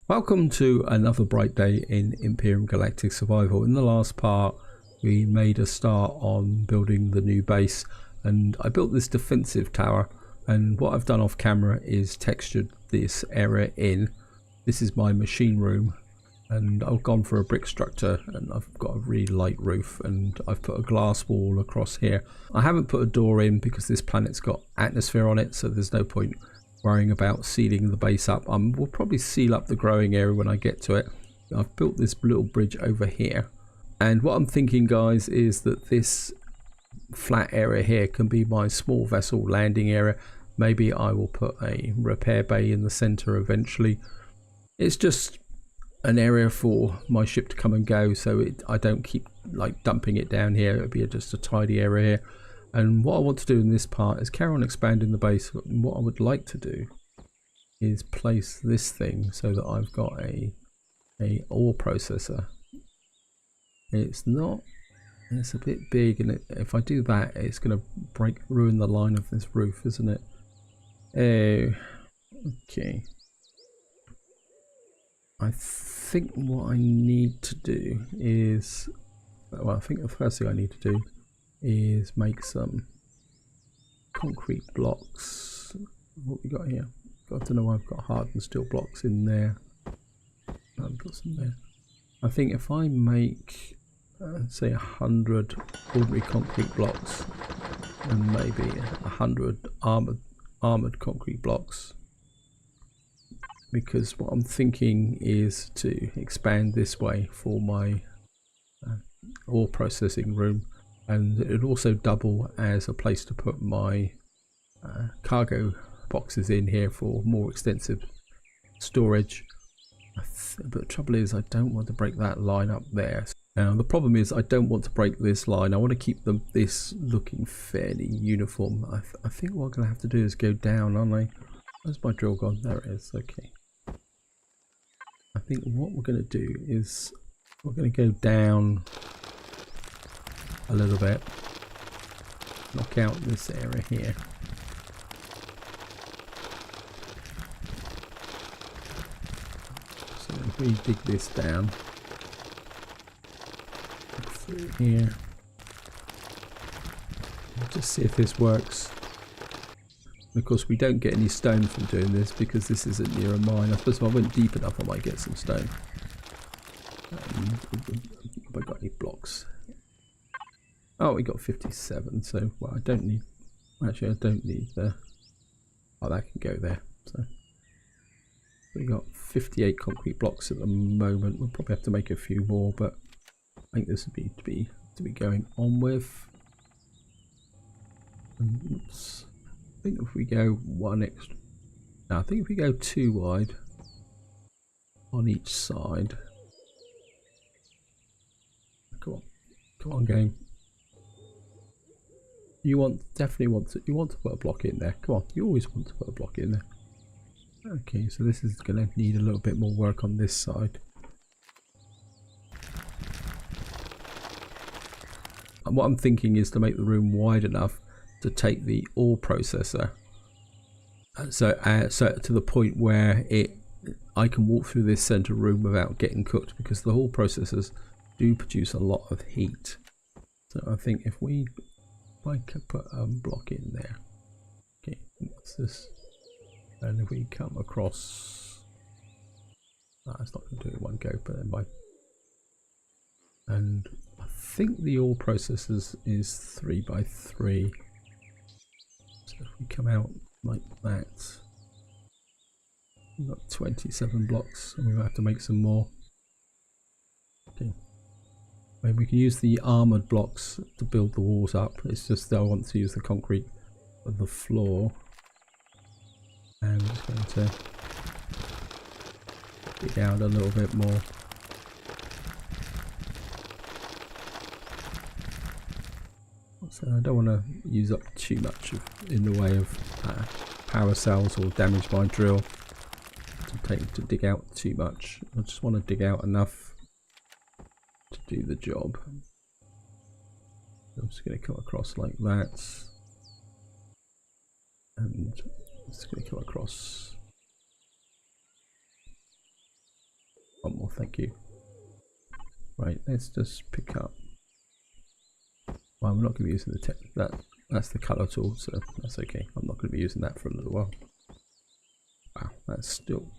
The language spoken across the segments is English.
Welcome to another bright day in Empyrion Galactic Survival. In the last part we made a start on building the new base, and I built this defensive tower, and what I've done off camera is textured this area in. This is my machine room, and I've gone for a brick structure, and I've got a really light roof, and I've put a glass wall across here. I haven't put a door in because this planet's got atmosphere on it, so there's no point worrying about sealing the base up. We'll probably seal up the growing area when I get to it. I've built this little bridge over here, and what I'm thinking, guys, is that this flat area here can be my small vessel landing area. Maybe I will put a repair bay in the center eventually. It's just an area for my ship to come and go, so I don't keep like dumping it down here. It'll be just a tidy area here. And what I want to do in this part is carry on expanding the base. What I would like to do is place this thing so that I've got a ore processor. It's a bit big, and if I do that, it's going to ruin the line of this roof, isn't it? Okay. I think what I need to do is, well, I think the first thing I need to do is make some concrete blocks. What we got here? I don't know why I've got hardened steel blocks in there. I've got some there. I think if I make say 100 ordinary concrete blocks and maybe 100 armored concrete blocks, because what I'm thinking is to expand this way for my ore processing room. And it would also double as a place to put my cargo boxes in here for more extensive storage. But the trouble is, I don't want to break that line up there. Now the problem is, I don't want to break this line. I want to keep this looking fairly uniform. I think what I'm going to have to do is go down, aren't I? Where's my drill gone? There it is. Okay. I think what we're going to do is we're going to go down a little bit, knock out this area here. So if we dig this down through here, we'll just see if this works. And of course we don't get any stone from doing this because this isn't near a mine. I suppose if I went deep enough I might get some stone. Have I got any blocks? Oh, we got 57, so well, I don't need, actually I don't need the, oh, that can go there. So we got 58 concrete blocks at the moment. We'll probably have to make a few more, but I think this would be to be going on with. And oops, I think if we go one extra, no, I think if we go too wide on each side. Come on game. You definitely want to put a block in there. Come on, you always want to put a block in there. Okay, so this is going to need a little bit more work on this side. And what I'm thinking is to make the room wide enough to take the ore processor, so to the point where I can walk through this center room without getting cooked, because the ore processors do produce a lot of heat. So I think if I could put a block in there. Okay, what's this? And if we come across, it's not going to do it in one go, but then and I think the ore processors is 3 by 3. So if we come out like that, we've got 27 blocks, and we might have to make some more. Okay. Maybe we can use the armoured blocks to build the walls up. It's just that I want to use the concrete for the floor. And I'm just going to dig out a little bit more. So I don't want to use up too much in the way of power cells or damage my drill to dig out too much. I just want to dig out enough to do the job. I'm just going to come across like that, and I'm just going to come across One more, thank you. Right, let's just pick up. Well, I'm not going to be using the that's the colour tool, so that's okay. I'm not going to be using that for a little while. Wow, that's still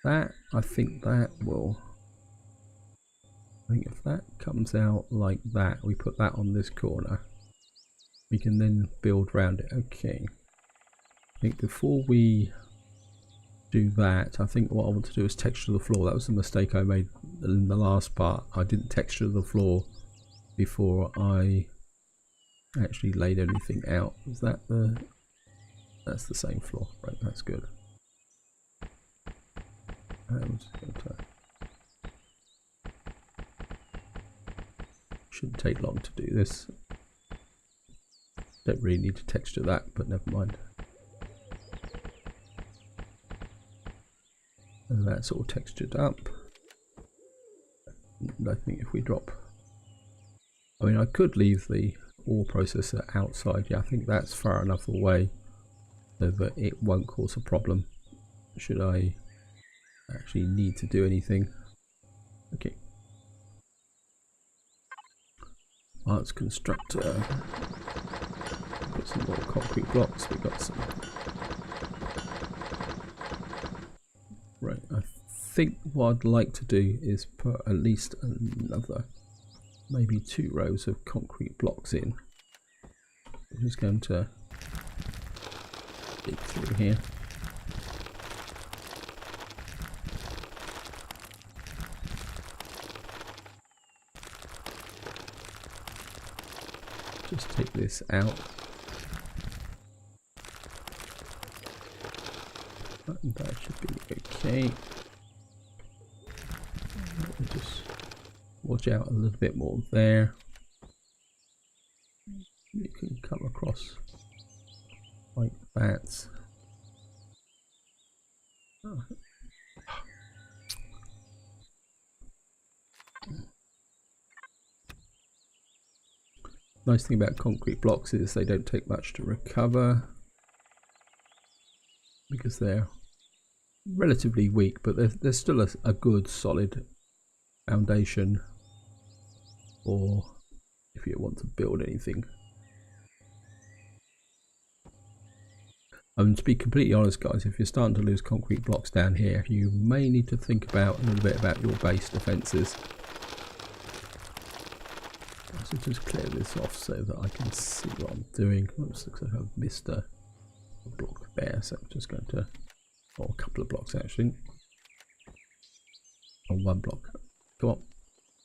that. I think that will. I think if that comes out like that, we put that on this corner. We can then build around it. Okay. I think before we do that, I think what I want to do is texture the floor. That was the mistake I made in the last part. I didn't texture the floor before I actually laid anything out. Is that that's the same floor, right? That's good. I'm just going to, shouldn't take long to do this. Don't really need to texture that, but never mind. And that's all textured up. And I think if we drop, I mean, I could leave the ore processor outside. Yeah, I think that's far enough away so that it won't cause a problem should I actually need to do anything. Okay. Let's construct got some more concrete blocks. We got some. Right, I think what I'd like to do is put at least another, maybe 2 rows of concrete blocks in. I'm just going to dig through here. Just take this out. And that should be okay. Let me just watch out a little bit more there. You can come across like that. Oh. Nice thing about concrete blocks is they don't take much to recover because they're relatively weak, but there's still a good solid foundation or if you want to build anything. To be completely honest guys, if you're starting to lose concrete blocks down here, you may need to think about a little bit about your base defences. So just clear this off so that I can see what I'm doing. Looks like I've missed a block there, so I'm just going to, or a couple of blocks actually, or 1 block. Come on,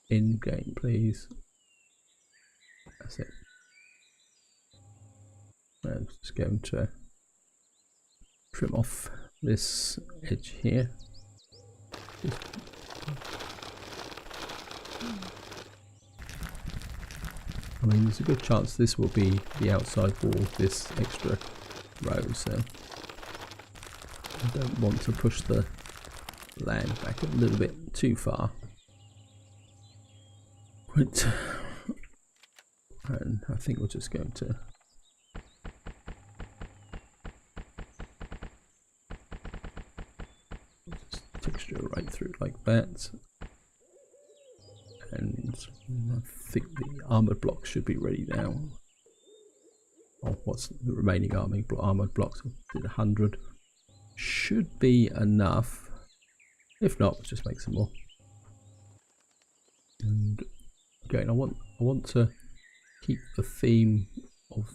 in game please. That's it. I'm just going to trim off this edge here. I mean, there's a good chance this will be the outside wall, this extra row, so I don't want to push the land back a little bit too far. Right. And I think we're just going to just texture right through like that. And I think the armoured blocks should be ready now. Oh, what's the remaining armoured blocks? I did 100. Should be enough. If not, we'll just make some more. And again, I want to keep the theme of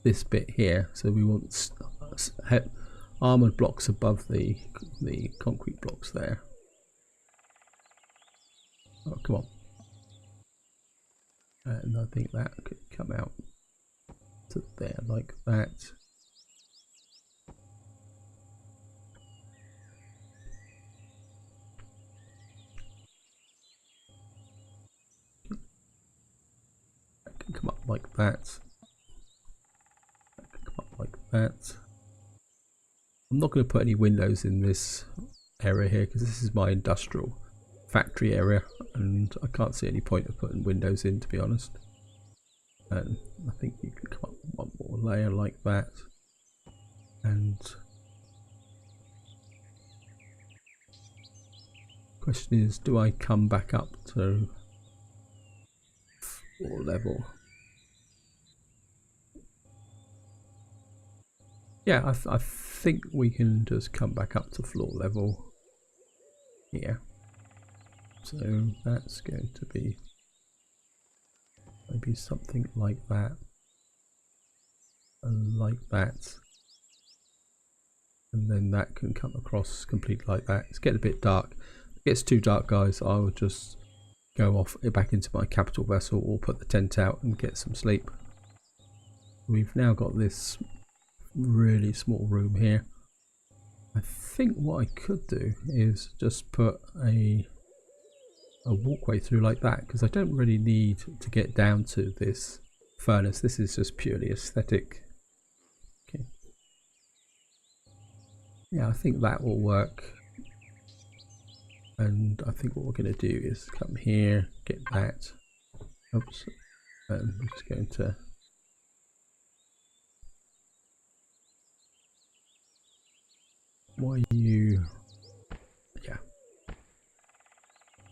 this bit here. So we want armoured blocks above the concrete blocks there. Oh, come on. And I think that could come out to there like that. That can come up like that. That can come up like that. I'm not going to put any windows in this area here because this is my industrial factory area and I can't see any point of putting windows in, to be honest. And I think you can come up with 1 more layer like that, and Question is, do I come back up to floor level? Yeah, I think we can just come back up to floor level here. So that's going to be maybe something like that, and like that, and then that can come across completely like that. It's getting a bit dark. If it gets too dark, guys, I will just go off back into my capital vessel or put the tent out and get some sleep. We've now got this really small room here. I think what I could do is just put a walkway through like that, because I don't really need to get down to this furnace. This is just purely aesthetic. Okay. Yeah, I think that will work. And I think what we're going to do is come here, get that. Oops. I'm just going to why you, yeah,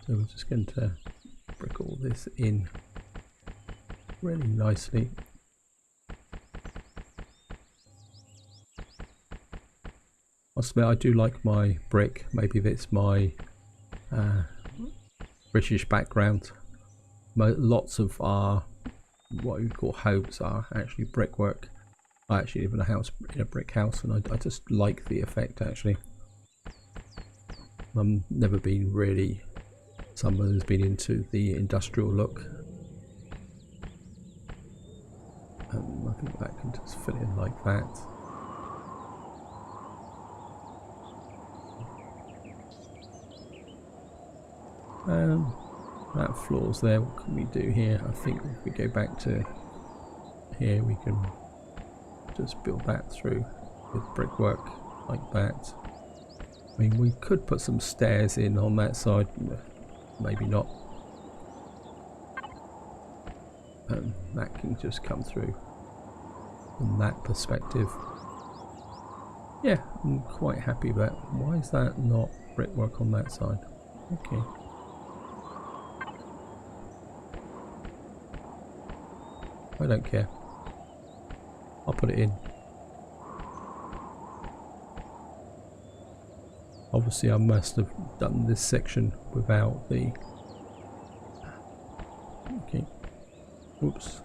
so we're just going to brick all this in really nicely. Must admit, I do like my brick. Maybe that's my British background. Lots of our what you call homes are actually brickwork. I actually live in a brick house, and I just like the effect. Actually, I've never been really someone who's been into the industrial look. I think that can just fill in like that. That floor's there. What can we do here? I think if we go back to here, we can just build that through with brickwork like that. I mean, we could put some stairs in on that side, maybe not. That can just come through from that perspective. Yeah, I'm quite happy with that. Why is that not brickwork on that side? Okay. I don't care. I'll put it in. Obviously I must have done this section without the... Okay. Oops.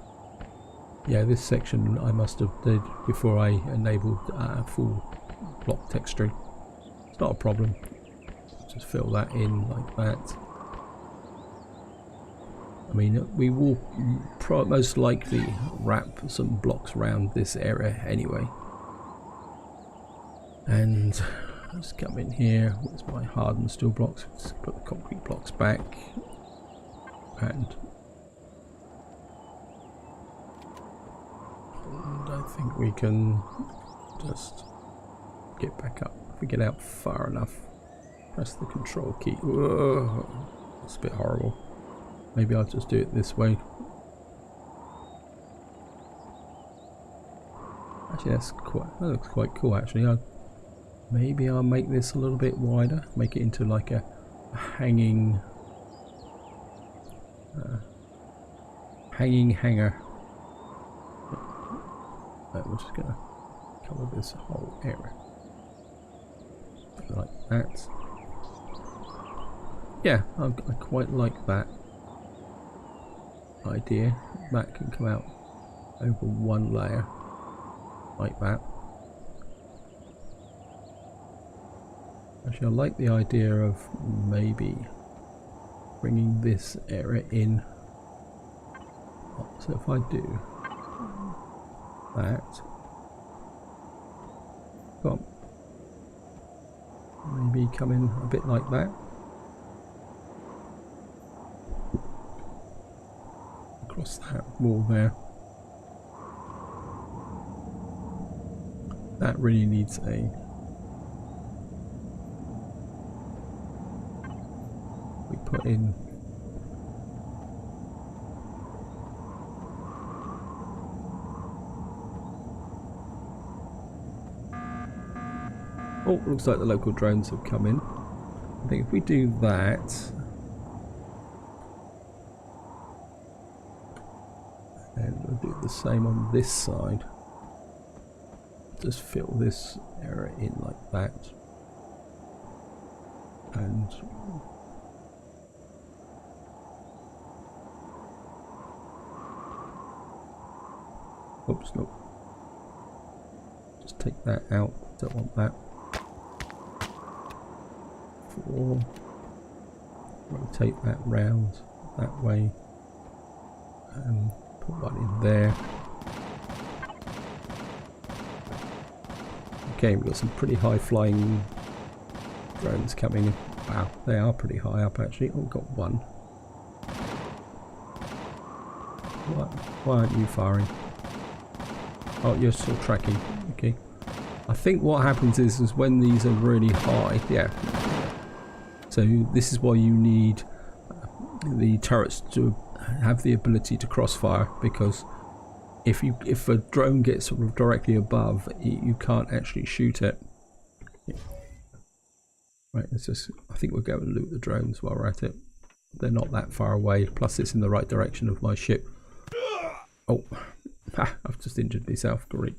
Yeah, this section I must have did before I enabled full block texturing. It's not a problem. Just fill that in like that. I mean, we will most likely wrap some blocks around this area anyway. And let's come in here. Where's my hardened steel blocks? Let's put the concrete blocks back. And I think we can just get back up. If we get out far enough, press the control key. Whoa, that's a bit horrible. Maybe I'll just do it this way. Actually, that looks quite cool. Actually, maybe I'll make this a little bit wider. Make it into like a hanging hanger. We're just gonna cover this whole area like that. Yeah, I quite like that idea. That can come out over one layer like that. Actually, I like the idea of maybe bringing this area in. So if I do that, maybe come in a bit like that. Across that wall there. That really needs a... We put in... Oh, looks like the local drones have come in. think if we do that, and we'll do the same on this side. Just fill this area in like that. And oops, no. Just take that out. Don't want that. 4. Rotate that round that way. And put one in there. Okay, we've got some pretty high flying drones coming in. Wow, they are pretty high up actually. Oh, we've got one. Why aren't you firing? Oh, you're still tracking. Okay. I think what happens is when these are really high, yeah. So this is why you need the turrets to have the ability to crossfire, because if a drone gets sort of directly above, you can't actually shoot it. Yeah. Right, let's just. I think we'll go and loot the drones while we're at it. They're not that far away. Plus, it's in the right direction of my ship. Oh, I've just injured myself. Great.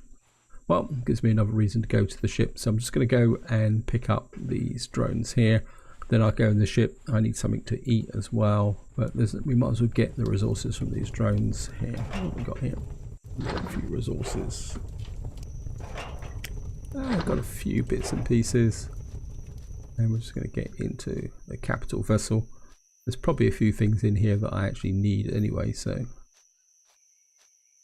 Well, gives me another reason to go to the ship. So I'm just going to go and pick up these drones here. Then I'll go in the ship. I need something to eat as well. But we might as well get the resources from these drones here. What have we got here? We've got a few resources. I've got a few bits and pieces. And we're just going to get into the capital vessel. There's probably a few things in here that I actually need anyway, so.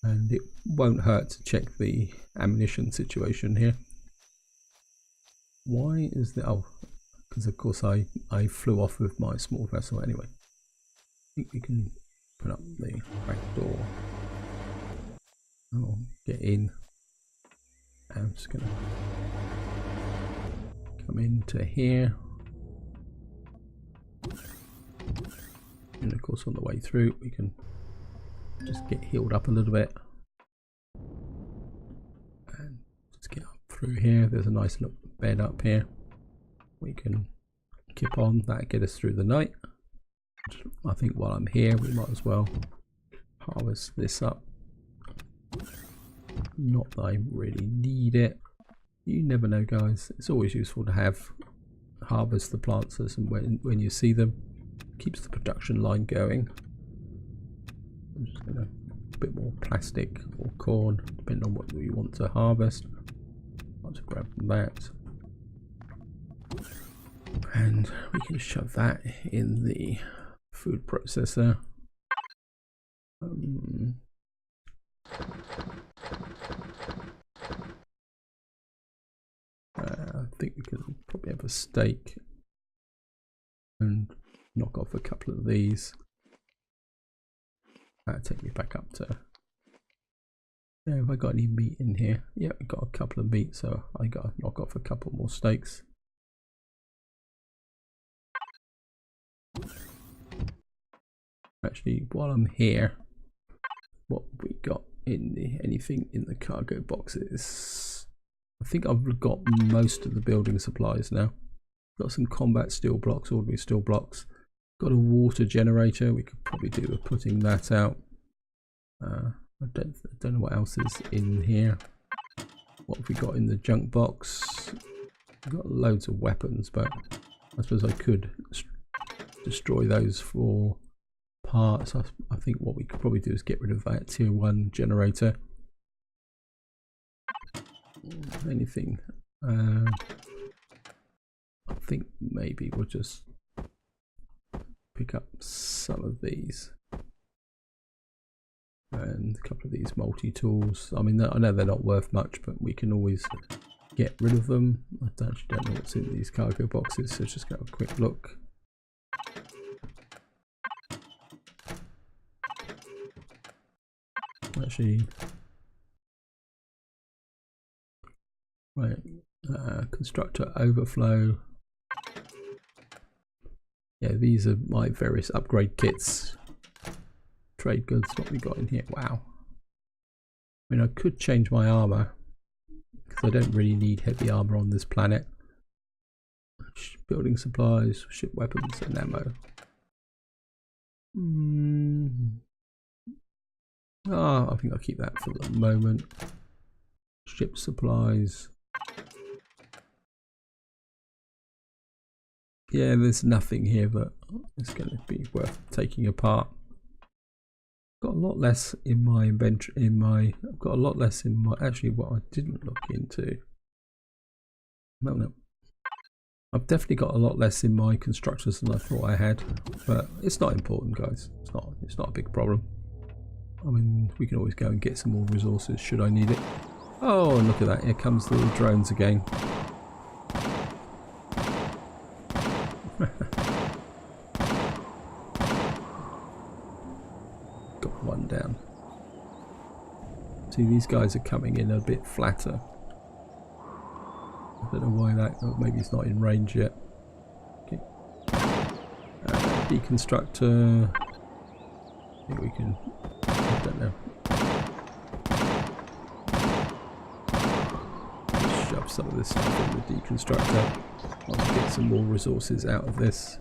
And it won't hurt to check the ammunition situation here. Why is that? Oh, because of course I flew off with my small vessel anyway. I think we can put up the back door. I'll get in. I'm just going to come into here. And of course on the way through we can just get healed up a little bit. And just get up through here. There's a nice little bed up here. We can keep on. That'll get us through the night. I think while I'm here we might as well harvest this up. Not that I really need it. You never know, guys. It's always useful to have harvest the plants as and when you see them. Keeps the production line going. I'm just going to a bit more plastic or corn, depending on what you want to harvest. I'll just grab that. And we can shove that in the food processor. I think we can probably have a steak and knock off a couple of these. That'll take me back up to. Yeah, have I got any meat in here? Yeah, I got a couple of meat, so I got to knock off a couple more steaks. Actually, while I'm here, what we got in anything in the cargo boxes? I think I've got most of the building supplies now. Got some combat steel blocks, ordinary steel blocks. Got a water generator. We could probably do with putting that out. I don't know what else is in here. What have we got in the junk box? We've got loads of weapons, but I suppose I could destroy those for parts. I think what we could probably do is get rid of that tier 1 generator. Anything. I think maybe we'll just pick up some of these and a couple of these multi-tools. I mean, I know they're not worth much, but we can always get rid of them. I actually don't know what's in these cargo boxes, so just have a quick look. Actually, right, constructor overflow. Yeah, these are my various upgrade kits. Trade goods, what we got in here? Wow. I mean, I could change my armor because I don't really need heavy armor on this planet. Building supplies, ship weapons and ammo. I think I'll keep that for the moment. Ship supplies. Yeah, there's nothing here that is going to be worth taking apart. Got a lot less in my inventory. I've got a lot less in my. Actually, what I didn't look into. No. I've definitely got a lot less in my constructors than I thought I had, but it's not important, guys. It's not a big problem. I mean, we can always go and get some more resources should I need it. Oh, and look at that! Here comes the drones again. Got one down. See, these guys are coming in a bit flatter. I don't know why that. Oh, maybe it's not in range yet. Okay. Deconstructor. I think we can. I don't know. Just shove some of this stuff in the deconstructor. I'll get some more resources out of this.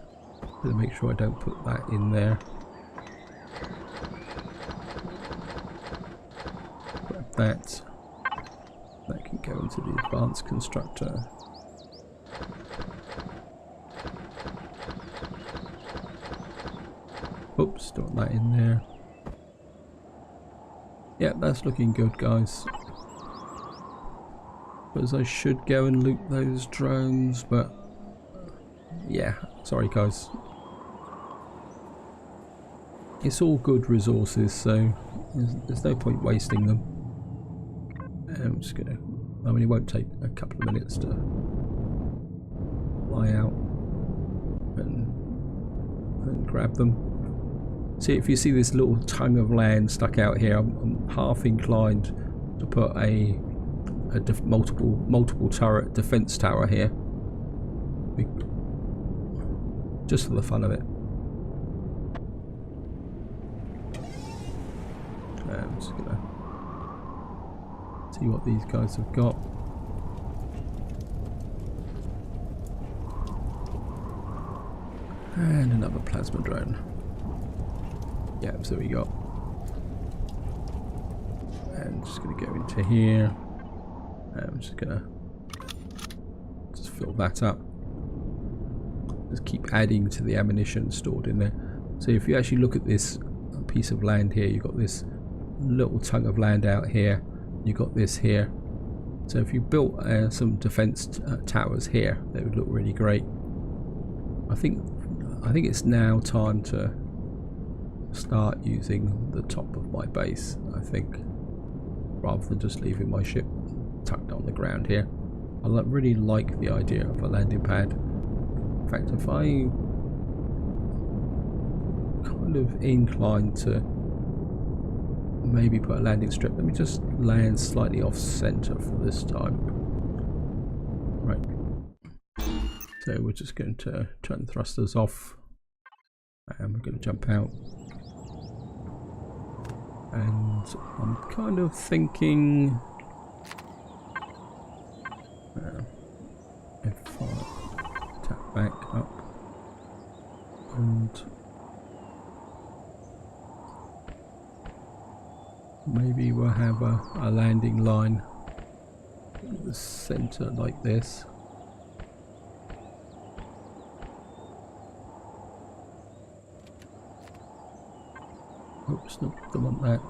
Better make sure I don't put that in there. Grab that. That can go into the advanced constructor. Oops, don't want that in there. Yeah, that's looking good, guys. Because I should go and loot those drones, but yeah, sorry guys. It's all good resources, so there's no point wasting them. I'm just gonna. I mean, it won't take a couple of minutes to fly out and grab them. See, if you see this little tongue of land stuck out here, I'm half inclined to put a multiple turret defense tower here, just for the fun of it. I'm just gonna see what these guys have got. And another plasma drone. Yeah, so we got. And just gonna go into here. I'm just gonna fill that up. Just keep adding to the ammunition stored in there. So if you actually look at this piece of land here, you've got this little tongue of land out here. You've got this here. So if you built some defense towers here, they would look really great. I think it's now time to start using the top of my base, I think, rather than just leaving my ship tucked on the ground here. I really like the idea of a landing pad. In fact, if I kind of inclined to maybe put a landing strip, let me just land slightly off center for this time. Right. So we're just going to turn the thrusters off and we're going to jump out. And I'm kind of thinking if I tap back up and maybe we'll have a landing line in the center like this. Oops, no, don't want that.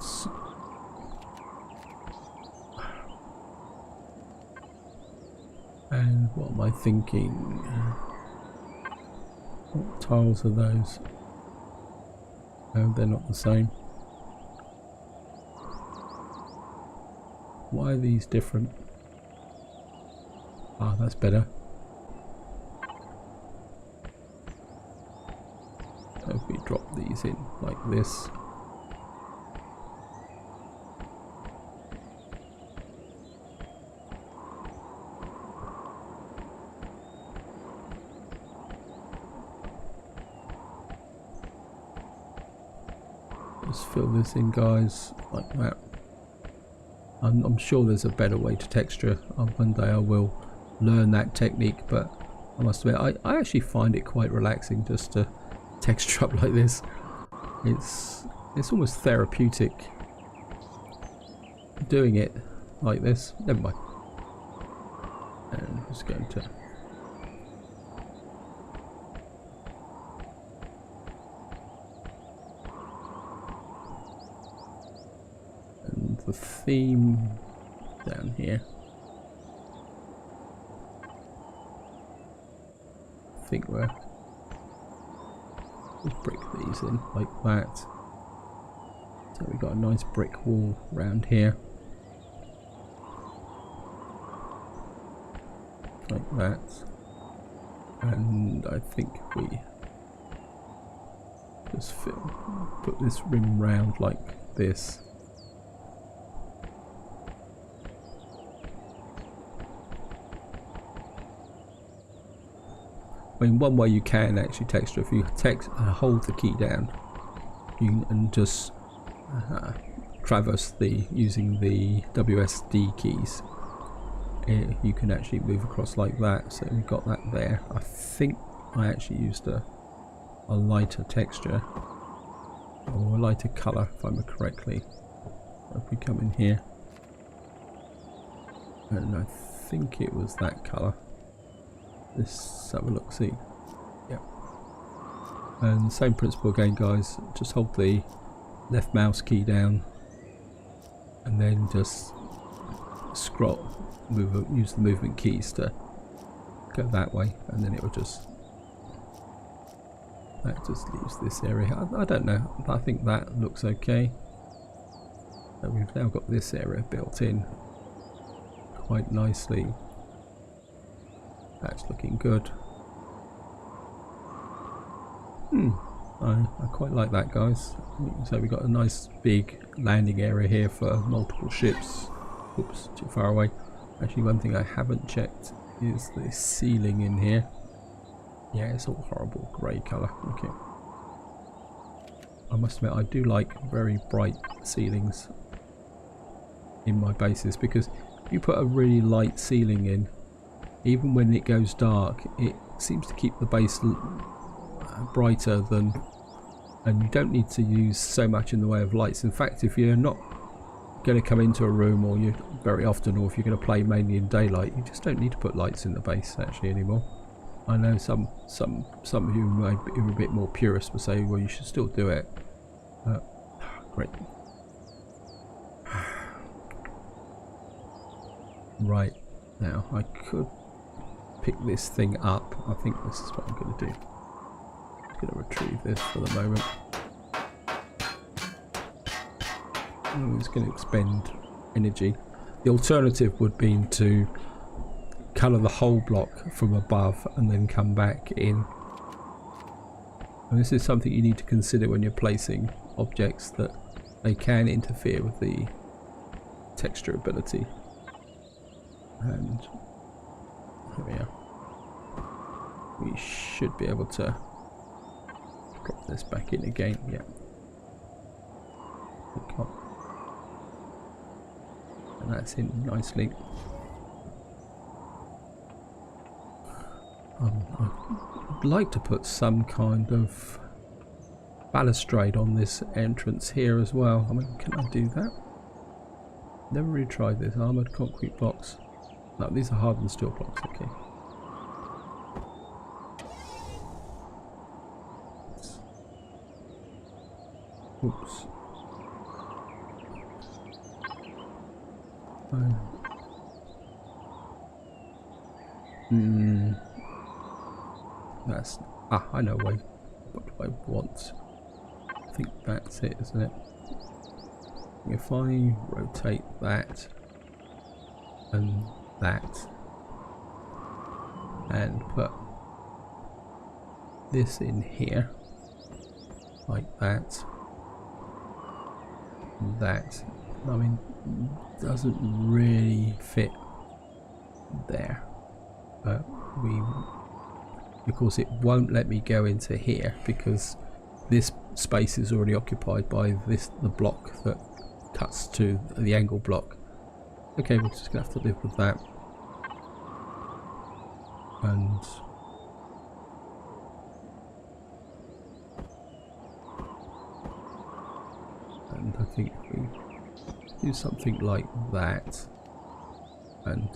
And what am I thinking? What tiles are those? No, they're not the same. Why are these different? Ah, that's better. So if we drop these in like this. Just fill this in, guys, like that. I'm sure there's a better way to texture. One day I will learn that technique, but I must admit, I actually find it quite relaxing just to texture up like this. It's almost therapeutic doing it like this. Never mind. And I'm just going to and the theme down here. I think we're just brick these in like that. So we've got a nice brick wall around here. Like that. And I think we just put this rim round like this. I mean, one way you can actually texture, if you hold the key down, and just traverse using the WSD keys, you can actually move across like that. So we've got that there. I think I actually used a lighter texture or a lighter colour, if I remember correctly. If we come in here, and I think it was that colour. Let's have a look, see. Yep. And same principle again, guys. Just hold the left mouse key down and then just scroll, use the movement keys to go that way, and then it will just, that just leaves this area. I don't know, I think that looks okay. So we've now got this area built in quite nicely. That's looking good. I quite like that, guys. So we've got a nice big landing area here for multiple ships. Oops, too far away. Actually, one thing I haven't checked is the ceiling in here. Yeah, it's all horrible grey colour. Okay. I must admit, I do like very bright ceilings in my bases, because if you put a really light ceiling in, even when it goes dark, it seems to keep the base brighter than, and you don't need to use so much in the way of lights. In fact, if you're not going to come into a room, or you very often, or if you're going to play mainly in daylight, you just don't need to put lights in the base actually anymore. I know some of you might be a bit more purist will say, well, you should still do it. Great. Right, now I could pick this thing up. I think this is what I'm going to do. I'm going to retrieve this for the moment. I'm just going to expend energy. The alternative would be to colour the whole block from above and then come back in. And this is something you need to consider when you're placing objects, that they can interfere with the texture ability. And here we are. We should be able to drop this back in again. Yeah. Okay. And that's in nicely. I'd like to put some kind of balustrade on this entrance here as well. I mean, can I do that? Never really tried this. Armoured concrete blocks. No, these are hardened steel blocks. Okay. Oops. That's, I know what do I want. I think that's it, isn't it? If I rotate that and that and put this in here like that, I mean, doesn't really fit there, but of course it won't let me go into here because this space is already occupied by the block that cuts to the angle block. Okay, we're just gonna have to live with that. And think if we do something like that and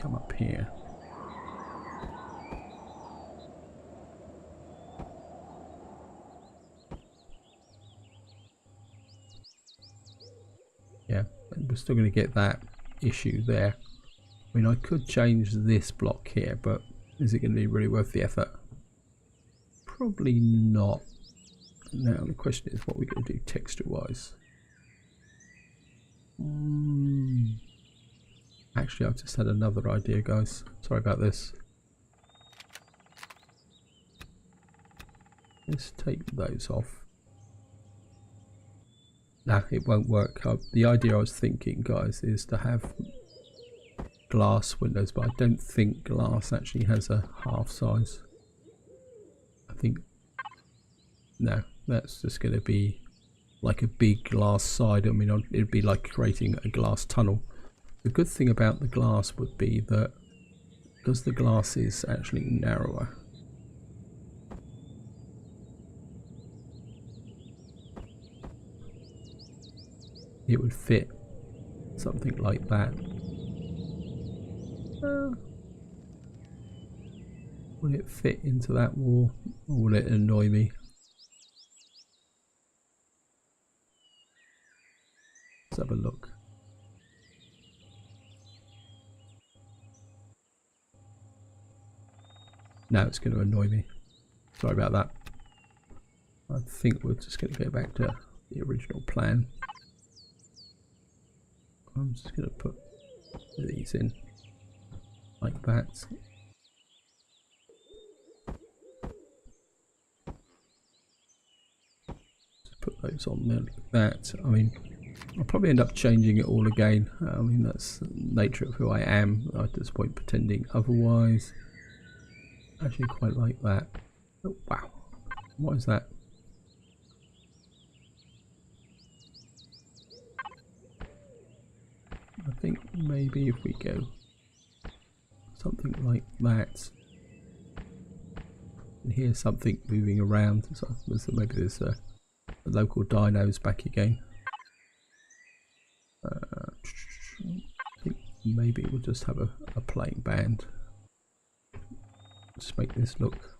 come up here. Yeah, and we're still going to get that issue there. I mean, I could change this block here, but is it going to be really worth the effort? Probably not. Now the question is what we're going to do texture wise. Actually, I've just had another idea, guys. Sorry about this. Let's take those off. Nah, it won't work. The idea I was thinking, guys, is to have glass windows, but I don't think glass actually has a half size. I think, no, that's just going to be like a big glass side. I mean, it'd be like creating a glass tunnel. The good thing about the glass would be that because the glass is actually narrower, it would fit something like that. Will it fit into that wall, or will it annoy me? Let's have a look. No, it's going to annoy me. Sorry about that. I think we're just going to go back to the original plan. I'm just going to put these in like that. Just put those on there like that. I mean, I'll probably end up changing it all again. I mean, that's the nature of who I am. At this point, pretending otherwise. Actually, quite like that. Oh, wow. What is that? I think maybe if we go something like that, and here's something moving around, so maybe there's the local dinos back again. I think maybe we'll just have a playing band. Just make this look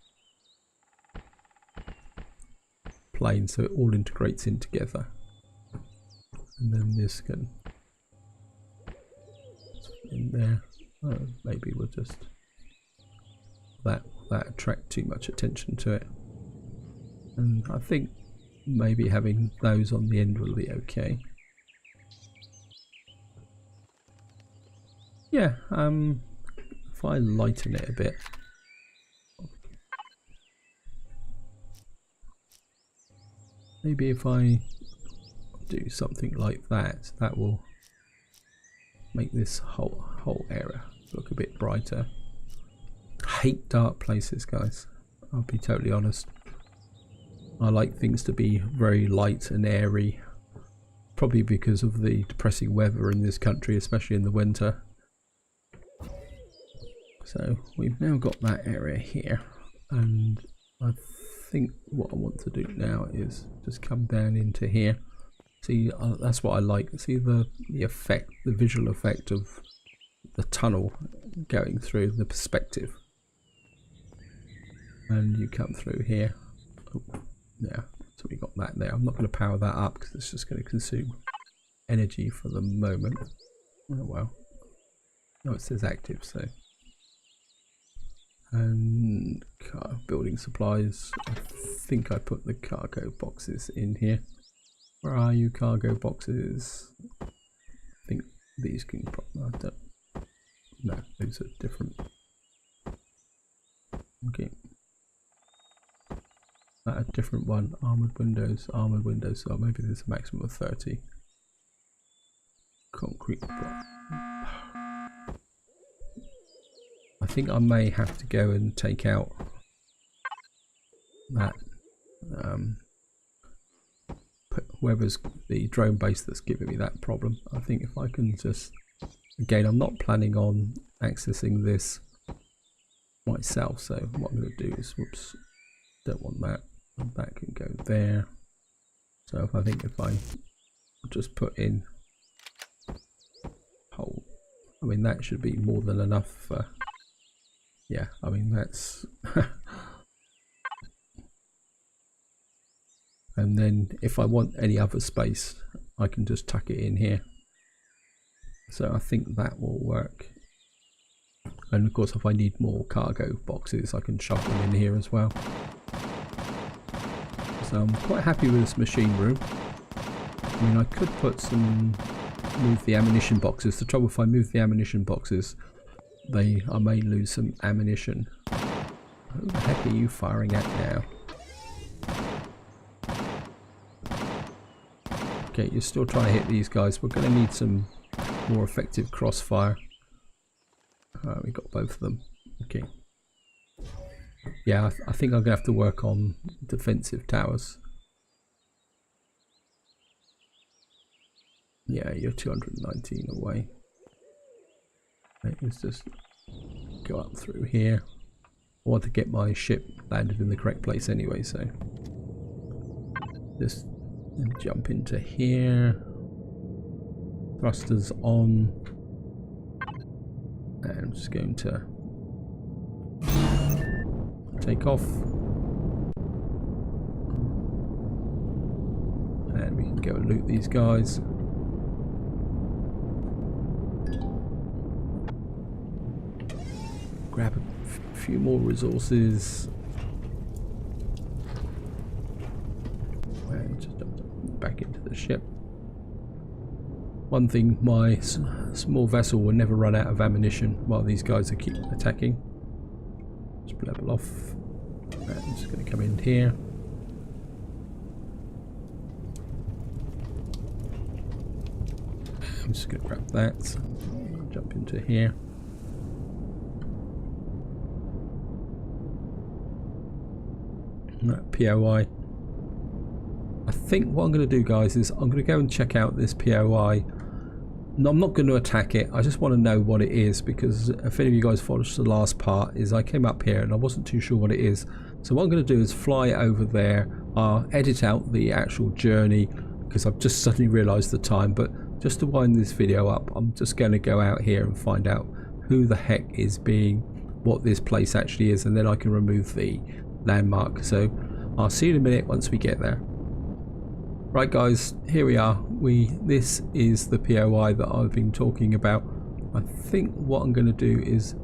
plain so it all integrates in together, and then this can in there. Maybe we'll just that attract too much attention to it, and I think maybe having those on the end will be okay. Yeah, if I lighten it a bit, maybe if I do something like that, that will make this whole area look a bit brighter. I hate dark places, guys. I'll be totally honest. I like things to be very light and airy, probably because of the depressing weather in this country, especially in the winter. So we've now got that area here, and I think what I want to do now is just come down into here. See, that's what I like. See the effect, the visual effect of the tunnel going through the perspective. And you come through here. Oh, yeah, so we got that there. I'm not going to power that up because it's just going to consume energy for the moment. Oh well. No, it says active, so. And building supplies. I think I put the cargo boxes in here. Where are you, cargo boxes? I think these can probably. No, those are different. Okay. A different one. Armored windows. Armored windows. So maybe there's a maximum of 30. Concrete block. I think I may have to go and take out that whoever's the drone base that's giving me that problem. I think if I can just, again, I'm not planning on accessing this myself, so what I'm going to do is, whoops, don't want that, and that can go there. So if I just put in hole. I mean, that should be more than enough. Yeah, I mean, that's and then if I want any other space, I can just tuck it in here. So I think that will work. And of course, if I need more cargo boxes, I can shove them in here as well. So I'm quite happy with this machine room. I mean, I could put some, move the ammunition boxes. The trouble, if I move the ammunition boxes, I may lose some ammunition. Who the heck are you firing at now? Okay, you're still trying to hit these guys. We're going to need some more effective crossfire. We got both of them. Okay. Yeah, I think I'm going to have to work on defensive towers. Yeah, you're 219 away. Let's just go up through here. I want to get my ship landed in the correct place anyway, so just jump into here. Thrusters on. And I'm just going to take off. And we can go and loot these guys. Grab a few more resources. And just jump back into the ship. One thing, my small vessel will never run out of ammunition while these guys are keep attacking. Just level off. Right, I'm just going to come in here. I'm just going to grab that. Jump into here. Right, POI. I think what I'm going to do, guys, is I'm going to go and check out this POI. No, I'm not going to attack it. I just want to know what it is, because if any of you guys watched the last part, is I came up here and I wasn't too sure what it is. So what I'm going to do is fly over there. I'll edit out the actual journey because I've just suddenly realised the time. But just to wind this video up, I'm just going to go out here and find out who the heck is being, what this place actually is, and then I can remove the landmark. So I'll see you in a minute once we get there. Right guys, here we are. This is the POI that I've been talking about. I think what I'm going to do is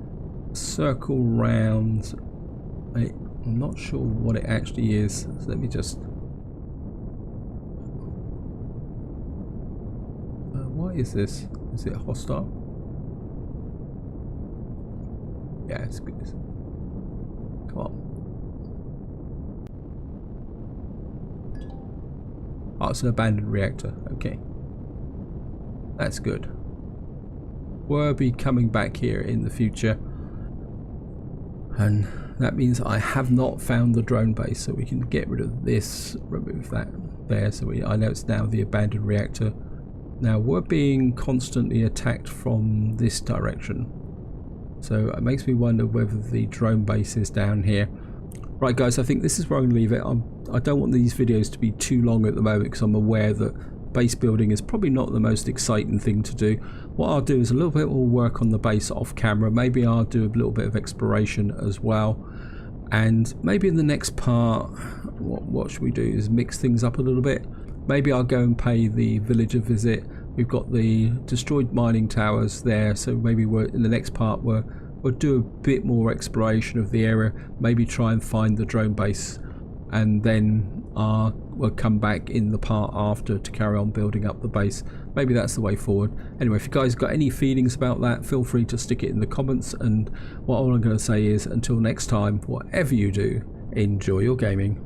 circle round. I'm not sure what it actually is. So let me just... what is this? Is it hostile? Yeah, it's good. Come on. Oh, it's an abandoned reactor. Okay. That's good. We'll be coming back here in the future. And that means I have not found the drone base, so we can get rid of this, remove that there. So I know it's now the abandoned reactor. Now we're being constantly attacked from this direction. So it makes me wonder whether the drone base is down here. Right guys, I think this is where I'm going to leave it. I don't want these videos to be too long at the moment because I'm aware that base building is probably not the most exciting thing to do. What I'll do is a little bit more work on the base off camera. Maybe I'll do a little bit of exploration as well. And maybe in the next part, what should we do is mix things up a little bit. Maybe I'll go and pay the village a visit. We've got the destroyed mining towers there, so maybe in the next part we'll do a bit more exploration of the area, maybe try and find the drone base, and then we'll come back in the part after to carry on building up the base. Maybe that's the way forward. Anyway, if you guys got any feelings about that, feel free to stick it in the comments, and what all I'm going to say is until next time, whatever you do, enjoy your gaming.